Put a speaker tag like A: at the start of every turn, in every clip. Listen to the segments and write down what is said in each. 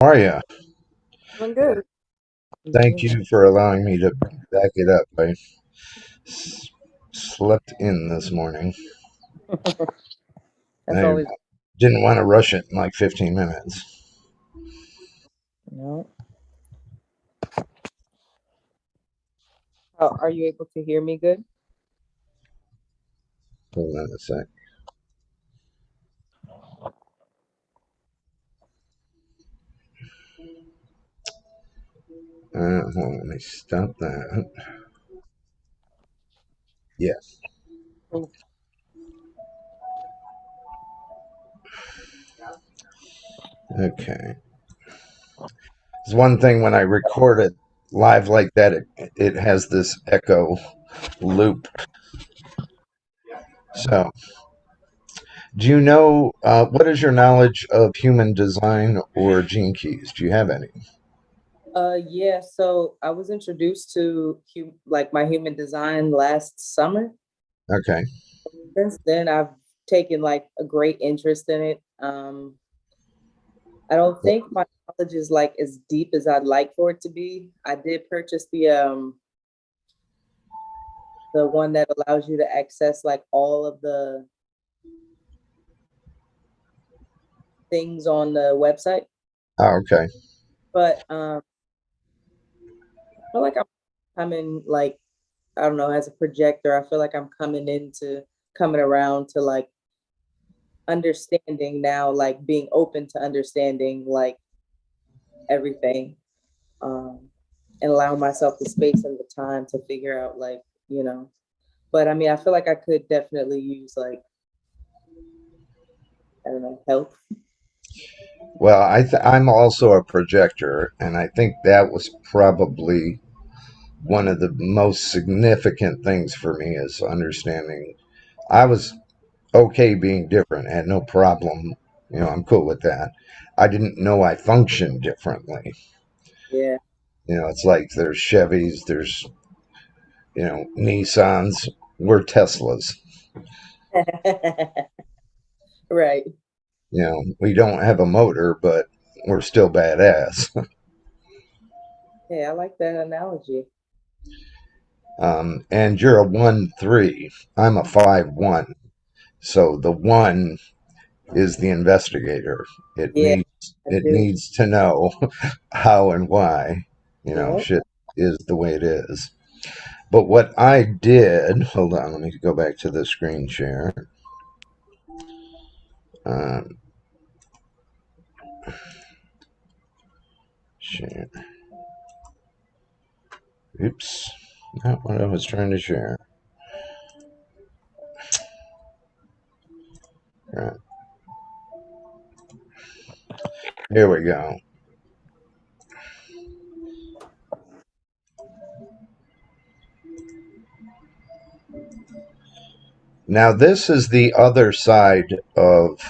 A: How are you?
B: Doing good.
A: Thank
B: Mhm.
A: you for allowing me to back it up. I s- slept in this morning.
B: That's
A: I
B: always,
A: didn't want to rush it in like 15 minutes.
B: you know. How, are you able to hear me good?
A: Hold on a sec. Hold on, let me stop that. Yeah,
B: Mm.
A: okay. It's one thing when I record it live like that, it has this echo loop. So, do you know what is your knowledge of human design or gene keys? Do you have any?
B: Yeah, so I was introduced to like my human design last summer.
A: Okay.
B: Since then, I've taken like a great interest in it. I don't think my knowledge is like as deep as I'd like for it to be. I did purchase the one that allows you to access like all of the things on the website,
A: Oh, okay.
B: but I feel like I'm coming like I don't know, as a projector, I feel like I'm coming around to like understanding now, like being open to understanding like everything, um, and allowing myself the space and the time to figure out like, you know. But I mean, I feel like I could definitely use like, I don't know, help.
A: Well, I'm also a projector, and I think that was probably one of the most significant things for me is understanding. I was okay being different, I had no problem. I'm cool with that. I didn't know I functioned differently.
B: Yeah.
A: It's like there's Chevys, there's, Nissans, we're Teslas.
B: Right.
A: We don't have a motor, but we're still badass.
B: Yeah, I like that analogy.
A: And you're a 1-3. I'm a 5-1. So the one is the investigator. It
B: Yeah,
A: needs
B: I
A: it
B: do.
A: needs to know how and why,
B: Yeah.
A: shit is the way it is. But what I did, hold on, let me go back to the screen share. Um, share. Oops, not what I was trying to share. Right, here we go. Now this is the other side of.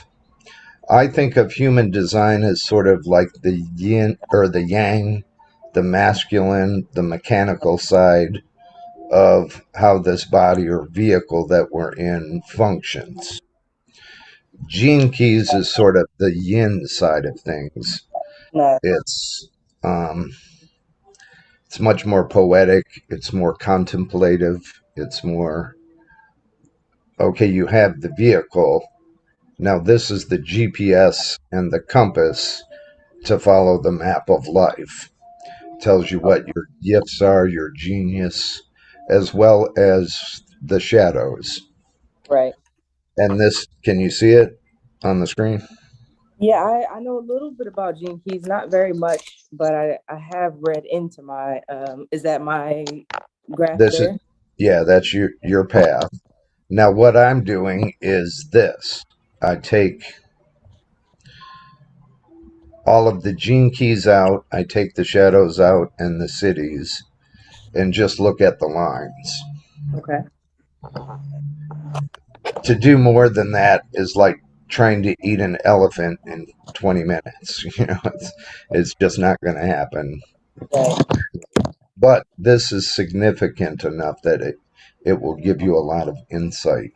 A: I think of human design as sort of like the yin or the yang, the masculine, the mechanical side of how this body or vehicle that we're in functions. Gene keys is sort of the yin side of things.
B: No.
A: It's um, it's much more poetic. It's more contemplative. It's more okay. You have the vehicle. Now this is the GPS and the compass to follow the map of life. Tells you what your gifts are, your genius, as well as the shadows.
B: Right.
A: And this, can you see it on the screen?
B: Yeah, I know a little bit about Gene Keys, not very much, but I have read into my is that my graph
A: This is,
B: there?
A: yeah, that's your path. Now, what I'm doing is this. I take all of the gene keys out, I take the shadows out and the cities, and just look at the lines.
B: Okay.
A: To do more than that is like trying to eat an elephant in 20 minutes. It's just not going to happen.
B: Right.
A: But this is significant enough that it will give you a lot of insight.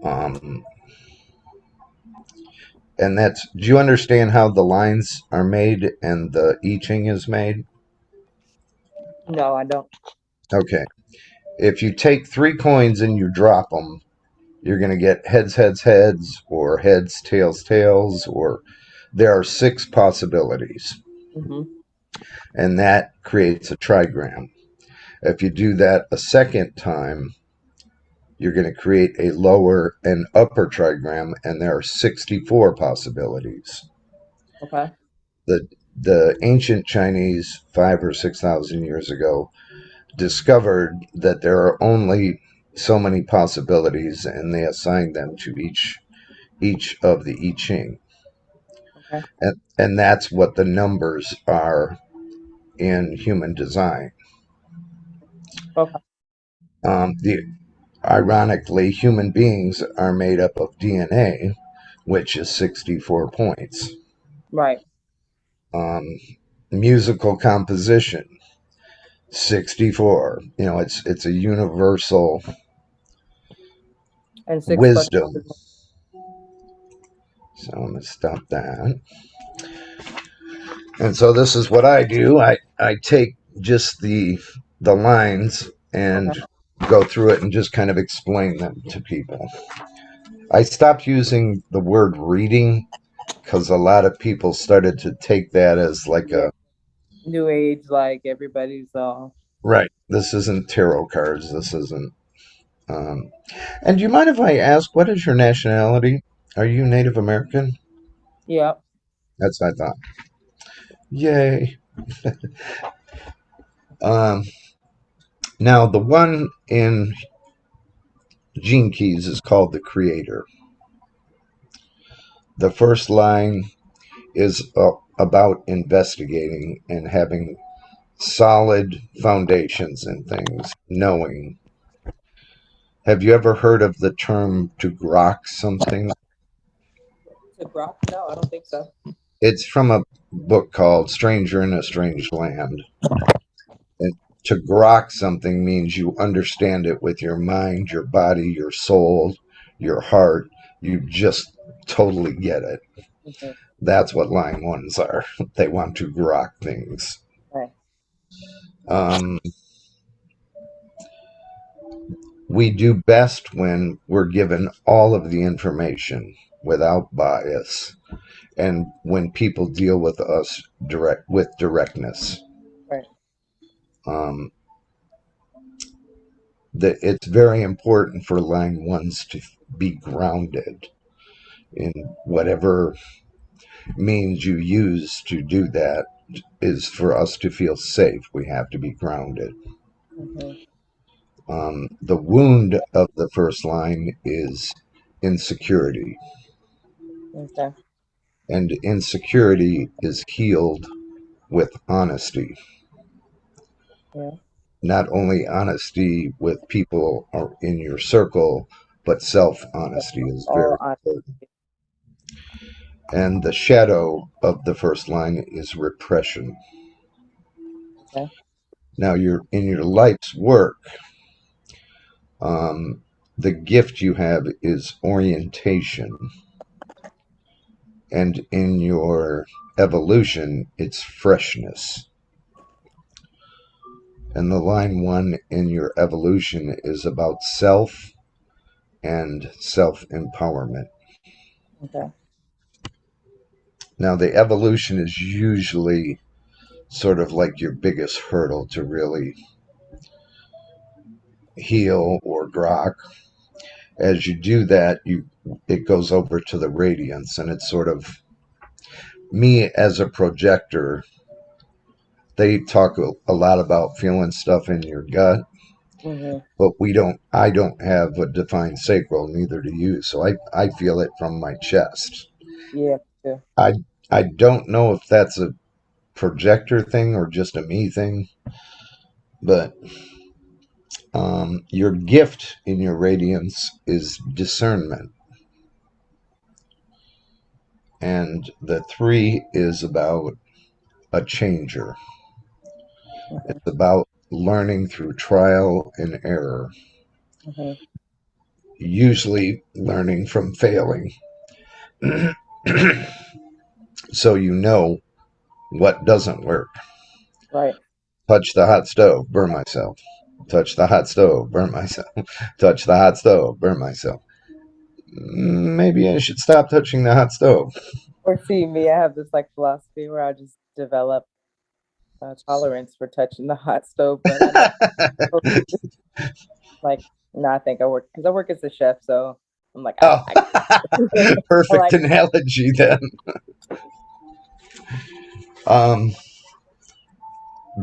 A: Um, And that's, do you understand how the lines are made and the I Ching is made?
B: No, I don't.
A: Okay. If you take three coins and you drop them, you're going to get heads, heads, heads, or heads, tails, tails, or there are six possibilities.
B: Mm-hmm.
A: And that creates a trigram. If you do that a second time, you're going to create a lower and upper trigram, and there are 64 possibilities.
B: Okay.
A: The, the ancient Chinese, 5 or 6 thousand years ago, discovered that there are only so many possibilities, and they assigned them to each of the I Ching.
B: Okay.
A: And that's what the numbers are in human design.
B: Okay.
A: The Ironically, human beings are made up of DNA, which is 64 points.
B: Right.
A: Um, Musical composition, 64. It's a universal
B: And six plus
A: wisdom.
B: two is
A: So I'm going to stop that. And so this is what I do. I take just the lines
B: okay.
A: and go through it and just kind of explain them to people. I stopped using the word reading because a lot of people started to take that as like
B: Yeah.
A: a
B: New age, like everybody's
A: right. This isn't tarot cards. This isn't. Um, and do you mind if I ask what is your nationality? Are you Native American?
B: yeah.
A: That's what I thought. Yay. Um, Now the one in Gene Keys is called the Creator. The first line is about investigating and having solid foundations in things, knowing. Have you ever heard of the term to grok something?
B: To Brock? No, I don't think so.
A: It's from a book called Stranger in a Strange Land. And to grok something means you understand it with your mind, your body, your soul, your heart. You just totally get it.
B: Mm-hmm.
A: That's what line ones are. They want to grok things.
B: Right.
A: Um, we do best when we're given all of the information without bias, and when people deal with us directness.
B: Right.
A: Um, it's very important for line ones to be grounded in whatever means you use to do that. Is for us to feel safe, we have to be grounded.
B: Mm-hmm.
A: The wound of the first line is insecurity,
B: Okay.
A: and insecurity is healed with honesty.
B: Yeah.
A: Not only honesty with people or in your circle, but self
B: So
A: honesty is
B: all
A: very important. And the shadow of the first line is repression.
B: okay.
A: Now, you're in your life's work. Um, the gift you have is orientation, and in your evolution, it's freshness. And the line one in your evolution is about self and self empowerment.
B: Okay.
A: Now, the evolution is usually sort of like your biggest hurdle to really heal or grok. As you do that, it goes over to the radiance, and it's sort of me as a projector. They talk a lot about feeling stuff in your gut,
B: Mm-hmm.
A: but I don't have a defined sacral, neither do you. So I feel it from my chest.
B: Yeah. Too.
A: I I don't know if that's a projector thing or just a me thing, but your gift in your radiance is discernment, and the three is about a changer.
B: Mm-hmm.
A: It's about learning through trial and error,
B: Mm-hmm.
A: usually learning from failing. So you know what doesn't work.
B: Right.
A: Touch the hot stove, burn myself. Touch the hot stove, burn myself. Touch the hot stove, burn myself. Maybe I should stop touching the hot stove.
B: Or see me, I have this like philosophy where I just develop tolerance for touching the hot stove, but I never like. No, I think I work because I work as a chef, so I'm like
A: Oh,
B: I I
A: perfect
B: like.
A: analogy then. Um,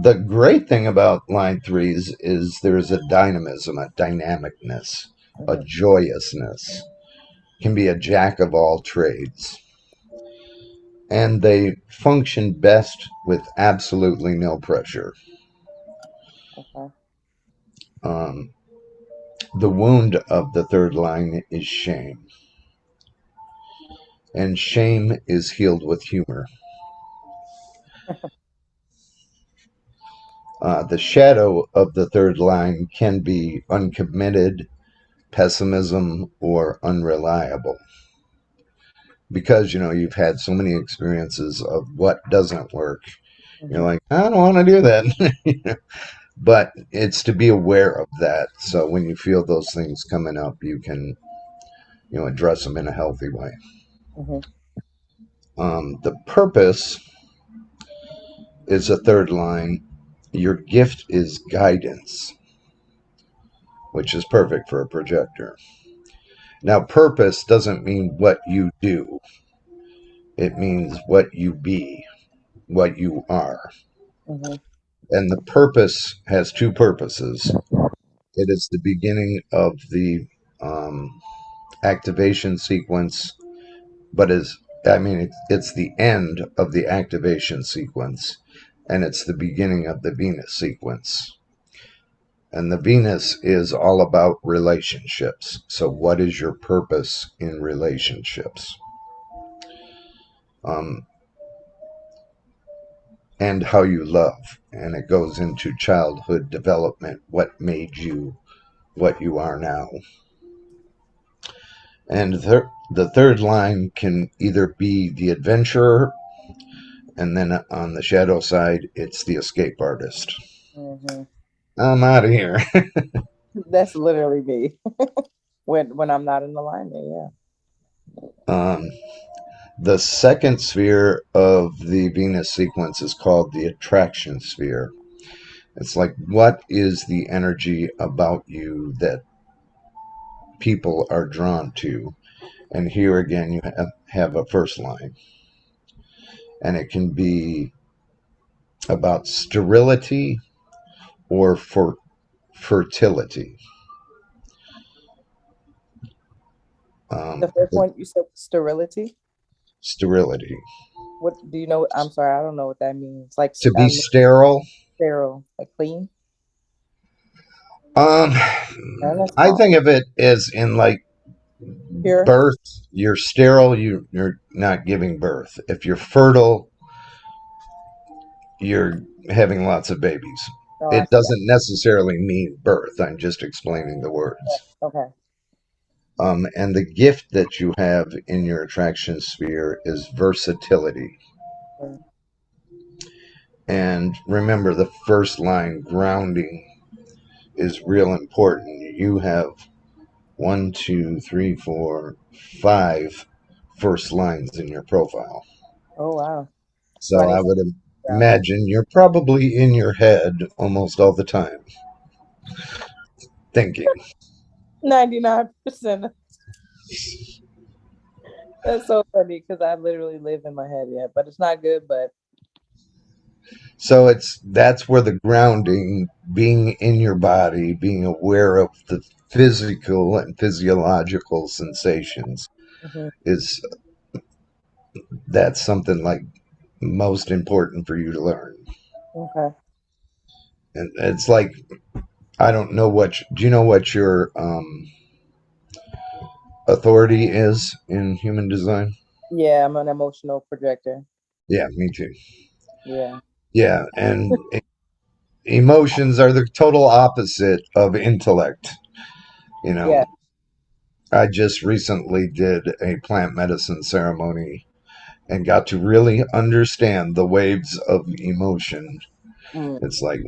A: the great thing about line threes is there's a dynamism, a dynamicness, a
B: Mhm,
A: joyousness. Can be a jack of all trades. And they function best with absolutely no pressure.
B: okay.
A: Um, the wound of the third line is shame, and shame is healed with humor. The shadow of the third line can be uncommitted, pessimism, or unreliable because you've had so many experiences of what doesn't work. You're
B: Hmm.
A: like, I don't want to do that. But it's to be aware of that. So when you feel those things coming up, you can address them in a healthy way.
B: Hmm.
A: The purpose is a third line. Your gift is guidance, which is perfect for a projector. Now, purpose doesn't mean what you do, it means what you be, what you are.
B: Hmm.
A: And the purpose has two purposes. It is the beginning of the um, activation sequence, but it's the end of the activation sequence, and it's the beginning of the Venus sequence. And the Venus is all about relationships. So, what is your purpose in relationships? Um, and how you love. And it goes into childhood development, what made you what you are now. And the third line can either be the adventurer, and then on the shadow side, it's the escape artist.
B: Hmm.
A: I'm out of here.
B: That's literally me when I'm not in alignment. Yeah.
A: um, the second sphere of the Venus sequence is called the attraction sphere. It's like, what is the energy about you that people are drawn to? And here again, you have a first line, and it can be about sterility or for fertility.
B: The first one you said sterility.
A: Sterility.
B: What do you know? I'm sorry, I don't know what that means. Like
A: To be
B: I'm
A: sterile.
B: sterile, like clean.
A: Um,
B: And that's
A: I
B: fine.
A: think of it as in like
B: Pure.
A: birth. You're sterile. You're not giving birth. If you're fertile, you're having lots of babies.
B: Oh, I
A: It
B: see.
A: doesn't necessarily mean birth. I'm just explaining the words.
B: Okay.
A: And the gift that you have in your attraction sphere is versatility.
B: Mm.
A: And remember, the first line, grounding, is real important. You have one, two, three, four, five first lines in your profile.
B: Oh wow. So I
A: So I
B: need to
A: would
B: ground it.
A: imagine you're probably in your head almost all the time thinking.
B: 99%. That's so funny because I literally live in my head, yeah, but it's not good. But
A: So that's where the grounding, being in your body, being aware of the physical and physiological sensations,
B: mhm,
A: is that's something like most important for you to learn.
B: okay.
A: And it's like, I don't know do you know what your authority is in human design?
B: Yeah, I'm an emotional projector.
A: Yeah, me too.
B: Yeah.
A: Yeah, and emotions are the total opposite of intellect. You know,
B: Yeah.
A: I just recently did a plant medicine ceremony and got to really understand the waves of emotion.
B: Mm.
A: It's like,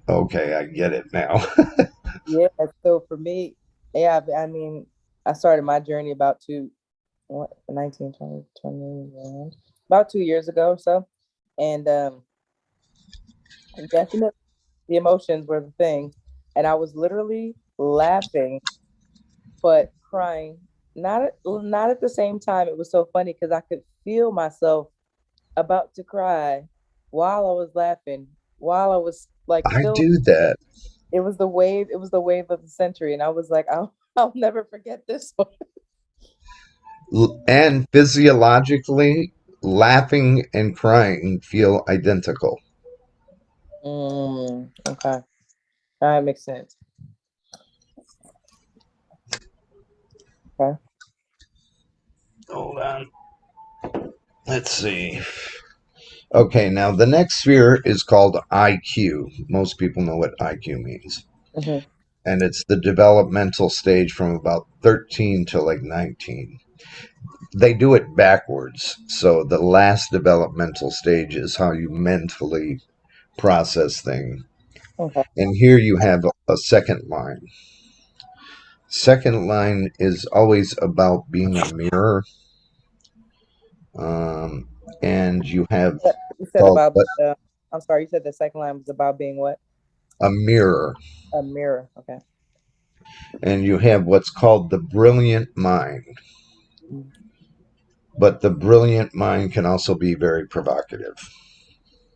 A: okay, I get it now.
B: Yeah. So for me, yeah, I mean, I started my journey about what, 19, 20, 21, about 2 years ago or so. And definitely the emotions were the thing. And I was literally laughing, but crying. Not at the same time. It was so funny because I could feel myself about to cry while I was laughing, while I was like
A: I
B: still
A: do that.
B: it was the wave of the century. And I was like, I'll never forget this one.
A: And physiologically, laughing and crying feel identical.
B: Okay. That makes sense. Okay.
A: Hold on. Let's see. Okay, now the next sphere is called IQ. Most people know what IQ means.
B: Hmm.
A: And it's the developmental stage from about 13 to like 19. They do it backwards. So the last developmental stage is how you mentally process things.
B: Okay.
A: And here you have a second line. Second line is always about being a mirror. Um, and you have
B: You said
A: called
B: about I'm sorry, you said the second line was about being what?
A: a mirror.
B: A mirror. Okay.
A: And you have what's called the brilliant mind. But the brilliant mind can also be very provocative.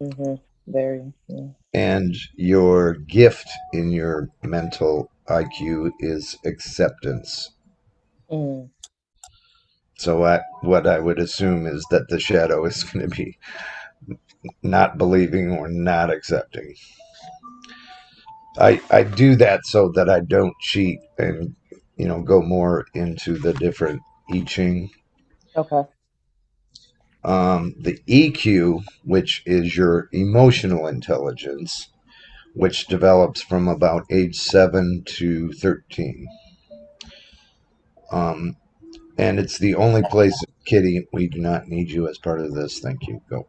B: Mm-hmm. Very. Yeah.
A: And your gift in your mental IQ is acceptance.
B: Mm.
A: So what I would assume is that the shadow is going to be not believing or not accepting. I do that so that I don't cheat and go more into the different I Ching.
B: Okay.
A: The EQ, which is your emotional intelligence, which develops from about age 7 to 13. Um, and it's the only place, Kitty, we do not need you as part of this. Thank you. Go.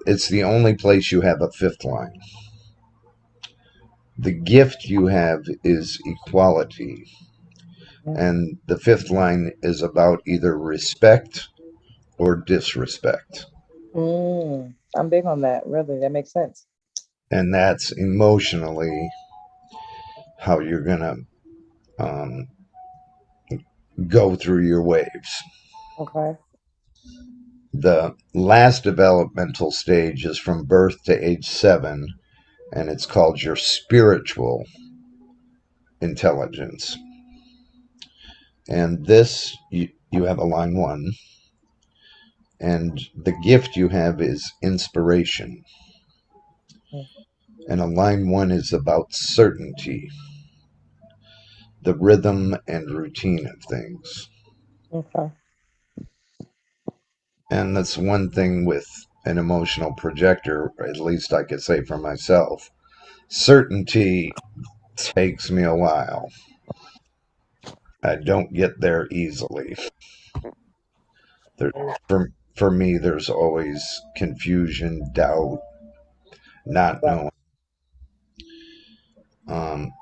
A: It's the only place you have a fifth line. The gift you have is equality. And the fifth line is about either respect or disrespect.
B: I'm big on that. Really, that makes sense.
A: And that's emotionally how you're going to um, go through your waves.
B: Okay.
A: The last developmental stage is from birth to age 7, and it's called your spiritual intelligence. And this, you have a line 1, and the gift you have is inspiration. And a line 1 is about certainty, the rhythm and routine of things.
B: Okay.
A: And that's one thing with an emotional projector, or at least I could say for myself. Certainty takes me a while. I don't get there easily. There, for me, there's always confusion, doubt, not
B: Right.
A: knowing.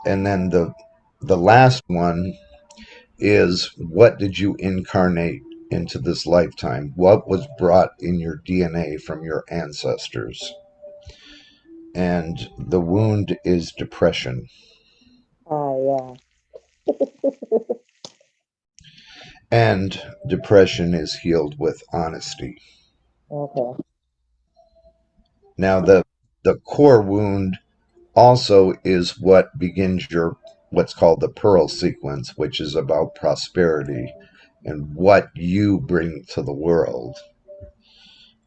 A: And then the last one is, what did you incarnate into this lifetime? What was brought in your DNA from your ancestors? And the wound is depression.
B: Ah, yeah.
A: And depression is healed with honesty.
B: Okay.
A: Now, the core wound also is what begins your what's called the pearl sequence, which is about prosperity and what you bring to the world.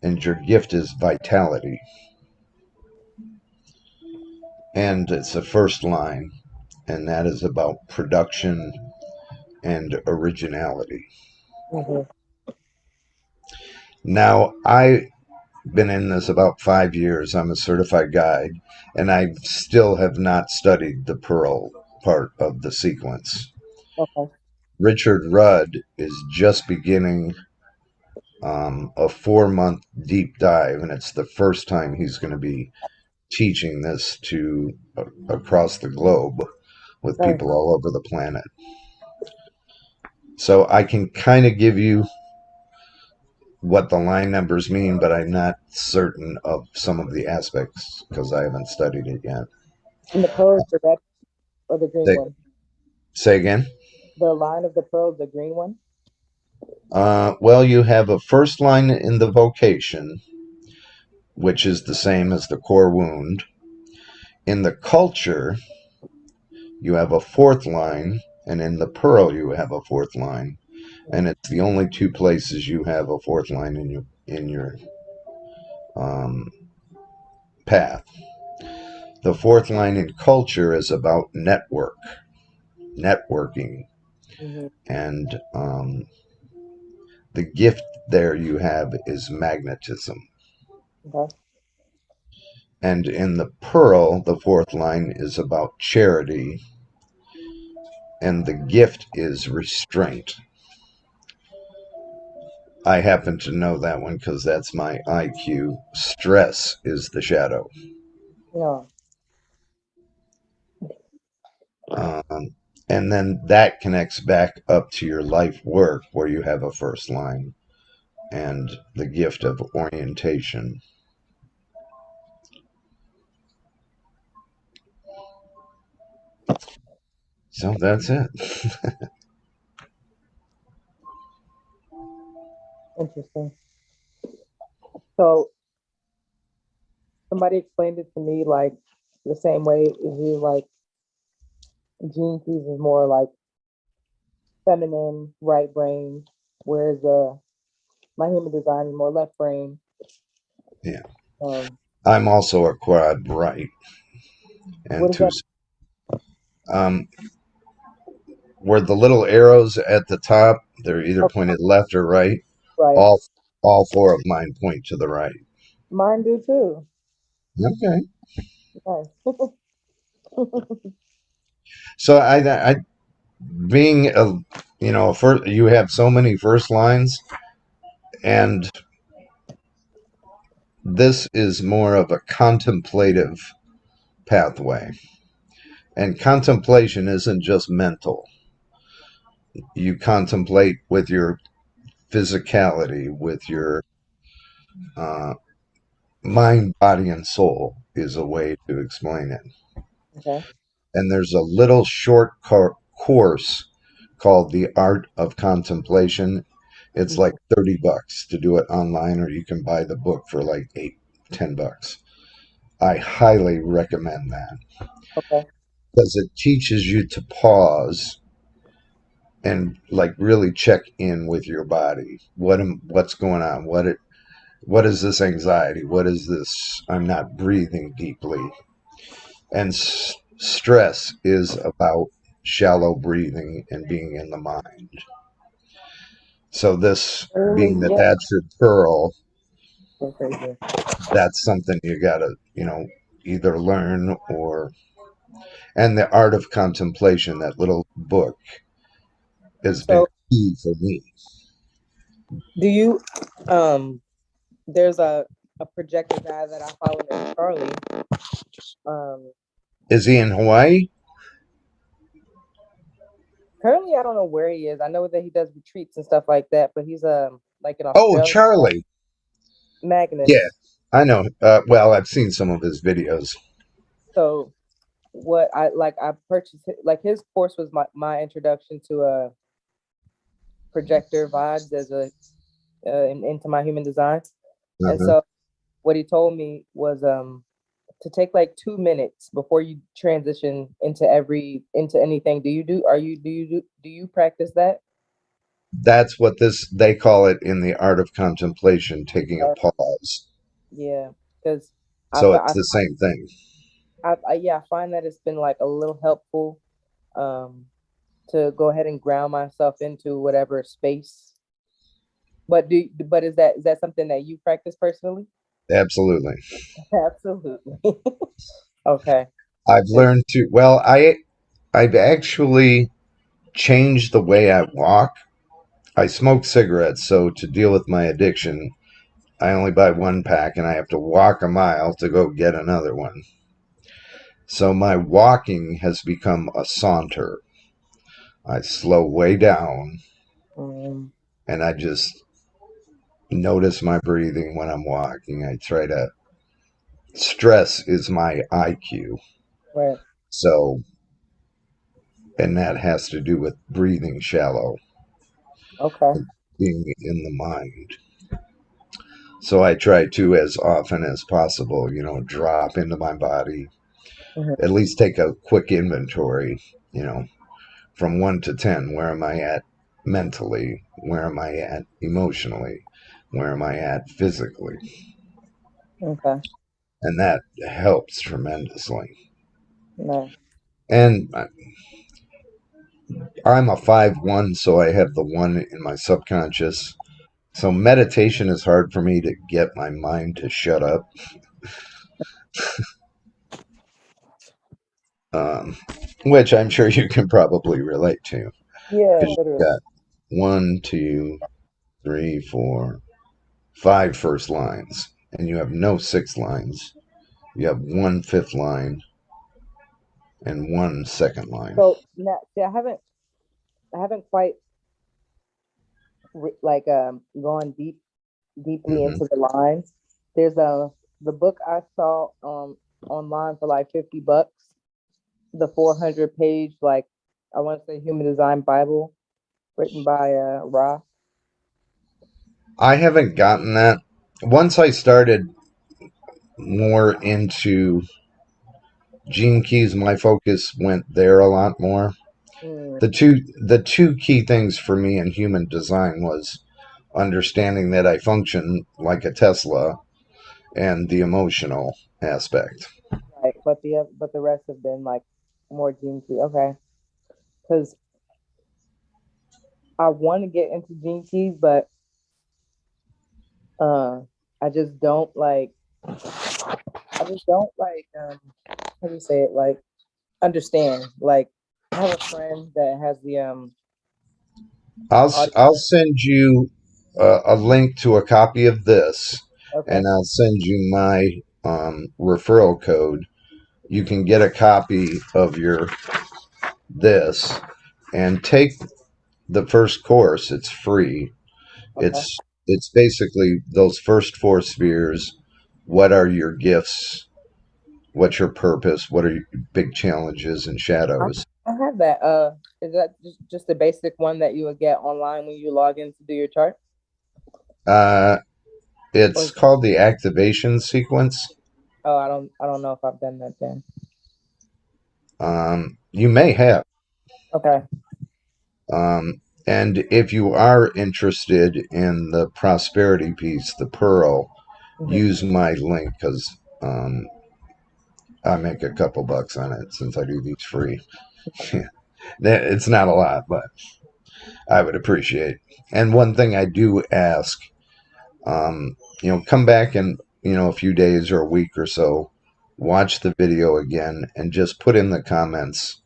A: And your gift is vitality. And it's the first line, and that is about production and originality.
B: Hmm.
A: Now, I've been in this about 5 years. I'm a certified guide, and I still have not studied the pearl part of the sequence.
B: Okay.
A: Richard Rudd is just beginning a 4 month deep dive, and it's the first time he's going to be teaching this to across the globe with
B: Nice.
A: people all over the planet. So I can kind of give you what the line numbers mean, but I'm not certain of some of the aspects because I haven't studied it yet.
B: And the pearl is the red or the green
A: Say,
B: one?
A: say again.
B: The line of the pearl is the green one.
A: Well, you have a first line in the vocation, which is the same as the core wound. In the culture, you have a fourth line, and in the pearl, you have a fourth line, and it's the only two places you have a fourth line in your um, path. The fourth line in culture is about networking,
B: Mm-hmm.
A: and the gift there you have is magnetism.
B: Okay.
A: And in the pearl, the fourth line is about charity, and the gift is restraint. I happen to know that one because that's my IQ. Stress is the shadow.
B: Yeah.
A: Um, and then that connects back up to your life work where you have a first line and the gift of orientation. So that's it.
B: Interesting. So somebody explained it to me like the same way as you, like gene keys is more like feminine, right brain, whereas my human design is more left brain.
A: Yeah.
B: Um,
A: I'm also a quad right
B: what
A: and
B: is
A: two.
B: that?
A: Um, where the little arrows at the top, they're either
B: Oh,
A: pointed left or right.
B: right.
A: All all four of mine point to the right.
B: Mine do too.
A: Okay.
B: Nice.
A: So I being a first, you have so many first lines, and this is more of a contemplative pathway. And contemplation isn't just mental. You contemplate with your physicality, with your uh, mind, body, and soul, is a way to explain it.
B: Okay.
A: And there's a little short course called The Art of Contemplation. It's like
B: Mhm.
A: $30 to do it online, or you can buy the book for like 8, $10. I highly recommend that
B: Okay.
A: because it teaches you to pause and like really check in with your body. What's going on? What is this anxiety? What is this? I'm not breathing deeply. And stress is about shallow breathing and being in the mind. So this
B: Really?
A: being that
B: Yeah.
A: that's your pearl,
B: Go crazy.
A: that's something you gotta, either learn or. And the art of contemplation, that little book, has been
B: So
A: key for me.
B: do you there's a projector guy that I follow named Charlie. Um
A: Is he in Hawaii?
B: Currently I don't know where he is. I know that he does retreats and stuff like that, but he's like in
A: Oh,
B: Australia.
A: Charlie. Yeah,
B: Magnus.
A: I know. Well, I've seen some of his videos.
B: So what I purchased like his course was my introduction to projector vibes as into my human design. And
A: Uh-huh.
B: so what he told me was to take like 2 minutes before you transition into anything. Do you practice that?
A: That's what they call it in the art of contemplation, taking a
B: Uh,
A: pause.
B: yeah, because I,
A: So it's
B: fi-
A: the same thing.
B: I find that it's been like a little helpful um to go ahead and ground myself into whatever space. But is that something that you practice personally?
A: Absolutely.
B: Absolutely. Okay.
A: I've
B: 'Cause-
A: learned to, I've actually changed the way I walk. I smoke cigarettes, so to deal with my addiction, I only buy one pack and I have to walk a mile to go get another one. So my walking has become a saunter. I slow way down
B: Mm,
A: and I just notice my breathing when I'm walking. I try to, stress is my IQ.
B: right.
A: So, and that has to do with breathing shallow,
B: Okay.
A: being in the mind. So I try to, as often as possible, drop into my body,
B: Hmm.
A: at least take a quick inventory, you know, from 1 to 10. Where am I at mentally? Where am I at emotionally? Where am I at physically?
B: Okay.
A: And that helps tremendously.
B: Nice.
A: And I'm a 5-1, so I have the one in my subconscious. So meditation is hard for me to get my mind to shut up, um, which I'm sure you can probably relate to.
B: Yeah,
A: Because
B: literally.
A: you've got one, two, three, four, five first lines, and you have no sixth lines. You have one fifth line and one second line.
B: So now, see, I haven't quite gone deeply
A: Hmm.
B: into the lines. There's the book I saw online for like $50, the 400 page, like, I want to say, human design Bible written by Ra.
A: I haven't gotten that. Once I started more into gene keys, my focus went there a lot more.
B: Mm,
A: The two key things for me in human design was understanding that I function like a Tesla and the emotional aspect.
B: right, but the rest have been like more gene key. Okay, because I want to get into gene keys, but uh, I just don't like. I just don't like. How do you say it? Like, understand. Like, I have a friend that has the
A: I'll
B: audio.
A: send you a link to a copy of this,
B: Okay.
A: and I'll send you my referral code. You can get a copy of your this and take the first course. It's free.
B: Okay.
A: It's basically those first four spheres. What are your gifts? What's your purpose? What are your big challenges and
B: I,
A: shadows?
B: I have that. Is that just the basic one that you would get online when you log in to do your chart?
A: Uh,
B: Or
A: it's called the activation sequence.
B: oh, I don't know if I've done that then.
A: You may have.
B: Okay.
A: And if you are interested in the prosperity piece, the Pearl,
B: Hmm.
A: use my link because I make a couple bucks on it since I do these free. It's not a lot, but I would appreciate. And one thing I do ask, come back in, a few days or a week or so, watch the video again, and just put in the comments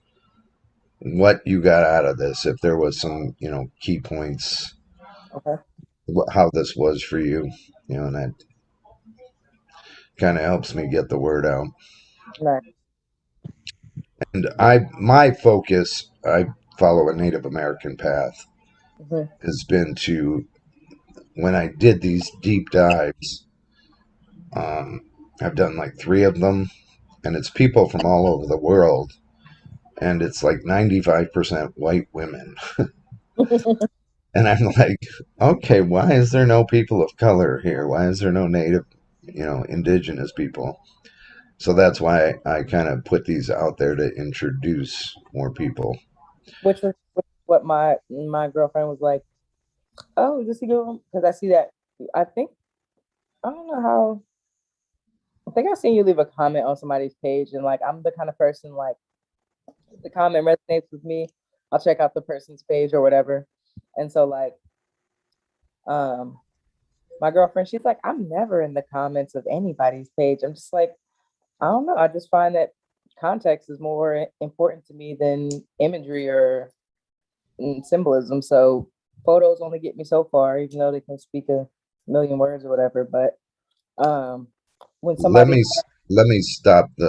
A: what you got out of this. If there was some, key points,
B: Okay.
A: how this was for you, and that kind of helps me get the word out.
B: Nice.
A: And my focus, I follow a Native American path,
B: Hmm.
A: has been to, when I did these deep dives, um, I've done like three of them, and it's people from all over the world, and it's like 95% white women. And I'm like, okay, why is there no people of color here? Why is there no native, indigenous people? So that's why I kind of put these out there to introduce more people.
B: Which what my girlfriend was like. Oh, just to go because I see that. I think I don't know how. I think I've seen you leave a comment on somebody's page, and like, I'm the kind of person, like, if the comment resonates with me, I'll check out the person's page or whatever. And so, like, um, my girlfriend, she's like, I'm never in the comments of anybody's page. I'm just like, I don't know. I just find that context is more important to me than imagery or symbolism. So photos only get me so far, even though they can speak a million words or whatever. But um, when
A: Let
B: somebody,
A: me let me stop